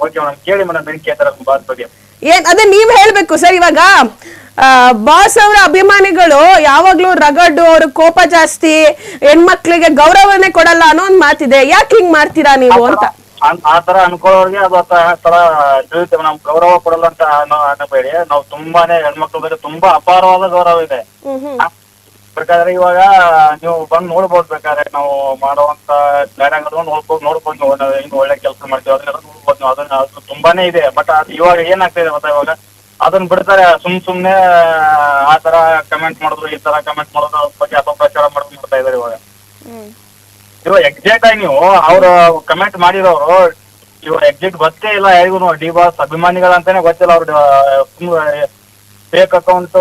Okay madam, ಕೇಳಿ madam ಏನ್ ಕೇಳ್ತಾರ ಬಾಸ್ ಬಗ್ಗೆ. ಅದೇ ನೀವ್ ಹೇಳ್ಬೇಕು ಸರ್. ಇವಾಗ ಬಾಸ್ ಅವರ ಅಭಿಮಾನಿಗಳು ಯಾವಾಗ್ಲೂ ರಗಡ್ಡು, ಅವ್ರ ಕೋಪ ಜಾಸ್ತಿ, ಹೆಣ್ಮಕ್ಳಿಗೆ ಗೌರವನೇ ಕೊಡಲ್ಲ ಅನ್ನೋ ಒಂದ್ ಮಾತಿದೆ. ಯಾಕೆ ಹಿಂಗ್ ಮಾಡ್ತೀರಾ ನೀವು ಅಂತ? ಆತರ ಅನ್ಕೊಳ್ಳೋರ್ಗೆ ಅದು ತರ ತಿಳಿತೇವೆ. ನಮ್ ಗೌರವ ಕೊಡಲ್ಲ ಅಂತ ಅನ್ನಬೇಡಿ. ನಾವು ತುಂಬಾನೇ ಹೆಣ್ಮಕ್ಳ ಬಗ್ಗೆ ತುಂಬಾ ಅಪಾರವಾದ ಗೌರವ ಇದೆ. ಬೇಕಾದ್ರೆ ಇವಾಗ ನೀವು ಬಂದ್ ನೋಡ್ಬೋದು. ಬೇಕಾದ್ರೆ ನಾವು ಮಾಡುವಂತ ಕಾರ್ಯಗಳನ್ನು ನೋಡ್ಬೋದು ನೀವು. ಹಿಂಗ್ ಒಳ್ಳೆ ಕೆಲಸ ಮಾಡ್ತೀವಿ ಅದನ್ನೆಲ್ಲ ನೋಡ್ಬೋದು ನೀವು. ಅದು ತುಂಬಾನೇ ಇದೆ. ಬಟ್ ಅದು ಇವಾಗ ಏನಾಗ್ತಿದೆ ಮತ್ತೆ, ಇವಾಗ ಅದನ್ನ ಬಿಡ್ತಾರೆ. ಸುಮ್ನೆ ಆತರ ಕಮೆಂಟ್ ಮಾಡಿದ್ರು, ಈ ತರ ಕಮೆಂಟ್ ಮಾಡೋದು, ಅವ್ರ ಬಗ್ಗೆ ಅಪಪ್ರಚಾರ ಮಾಡ್ತಾ ಇದಾರೆ ಇವಾಗ. ಇವಾಗ ಎಕ್ಸಾಕ್ಟ್ ಆಗಿ ನೀವು ಅವ್ರು ಕಮೆಂಟ್ ಮಾಡಿರೋರು ಇವಾಗ ಎಕ್ಸಾಕ್ಟ್ ಗೊತ್ತೇ ಇಲ್ಲ ಯಾರಿಗೂ. ಡಿ ಬಾಸ್ ಅಭಿಮಾನಿಗಳಂತಾನೆ ಗೊತ್ತಿಲ್ಲ. ಅವ್ರು ಫೇಕ್ ಅಕೌಂಟ್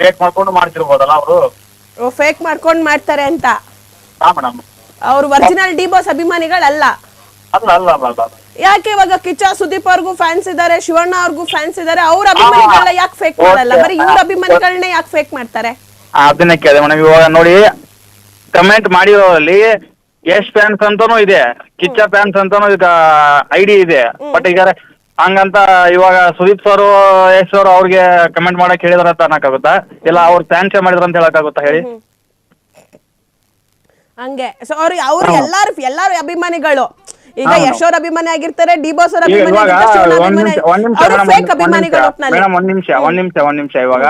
ಫೇಕ್ ಮಾಡ್ಕೊಂಡು ಮಾಡ್ತಿರ್ಬೋದಲ್ಲ ಅವರು. ಫೇಕ್ ಮಾಡ್ಕೊಂಡ್ ಮಾಡ್ತಾರೆ ಅಂತ. ಹಾ ಮೇಡಮ್, ಅವ್ರು ಒರಿಜಿನಲ್ ಡಿ ಬಾಸ್ ಅಭಿಮಾನಿಗಳಲ್ಲ. ಅಲ್ಲ ಅಲ್ಲ ಅಲ್ಲ ಅಲ್ಲ. ಯಾಕೆ ಇವಾಗ ಕಿಚ್ಚ ಸುದೀಪ್ ಅವ್ರಿಗೂ ಫ್ಯಾನ್ಸ್ ಇದಾರೆ, ಶಿವಣ್ಣ ಅವ್ರಿಗೂ ಫ್ಯಾನ್ಸ್ ಇದಾರೆ, ಅವ್ರ ಅಭಿಮಾನಿಗಳನ್ನ ಯಾಕೆ ಫೇಕ್ ಮಾಡಲ್ಲ? ಬರೀ ಇವ್ರ ಅಭಿಮಾನಿಗಳನ್ನೇ ಯಾಕೆ ಫೇಕ್ ಮಾಡ್ತಾರೆ? ಅದನ್ನ ಕೇಳಿದೆ ಮೇಡಮ್. ಇವಾಗ ನೋಡಿ, ಕಮೆಂಟ್ ಮಾಡಿರೋರಲ್ಲಿ ಯಶ್ ಫ್ಯಾನ್ಸ್ ಅಂತಾನು ಇದೆ, ಕಿಚ್ಚ ಫ್ಯಾನ್ಸ್ ಅಂತಾನು ಈಗ ಐಡಿ ಇದೆ. ಬಟ್ ಈಗ ಹಂಗಂತ ಇವಾಗ ಸುದೀಪ್ ಸರ್, ಯಶ್ ಸರ್ ಅವ್ರಿಗೆ ಕಮೆಂಟ್ ಮಾಡಕ್ ಹೇಳಿದ್ರ ಅಂತ ಅನ್ನಕ್ಕಾಗುತ್ತಾ? ಇಲ್ಲ ಅವ್ರ ಫ್ಯಾನ್ಸೇ ಮಾಡಿದ್ರ ಅಂತ ಹೇಳಕ್ಕಾಗುತ್ತಾ ಹೇಳಿ? ಹಂಗೆ ಸೊ ಅವ್ರು ಎಲ್ಲಾರು ಅಭಿಮಾನಿಗಳು. ಈಗ ಯಶ್ ಅವ್ರ ಅಭಿಮಾನಿ ಆಗಿರ್ತಾರೆ, ಡಿ ಬಾಸ್ ಅವ್ರ ಅಭಿಮಾನಿ ಆಗಿರ್ತಾರೆ, ಶಿವಣ್ಣ ಅಭಿಮಾನಿ, ಅವರು ಫೇಕ್ ಅಭಿಮಾನಿಗಳು. ಒಂದ್ ನಿಮಿಷ ಇವಾಗ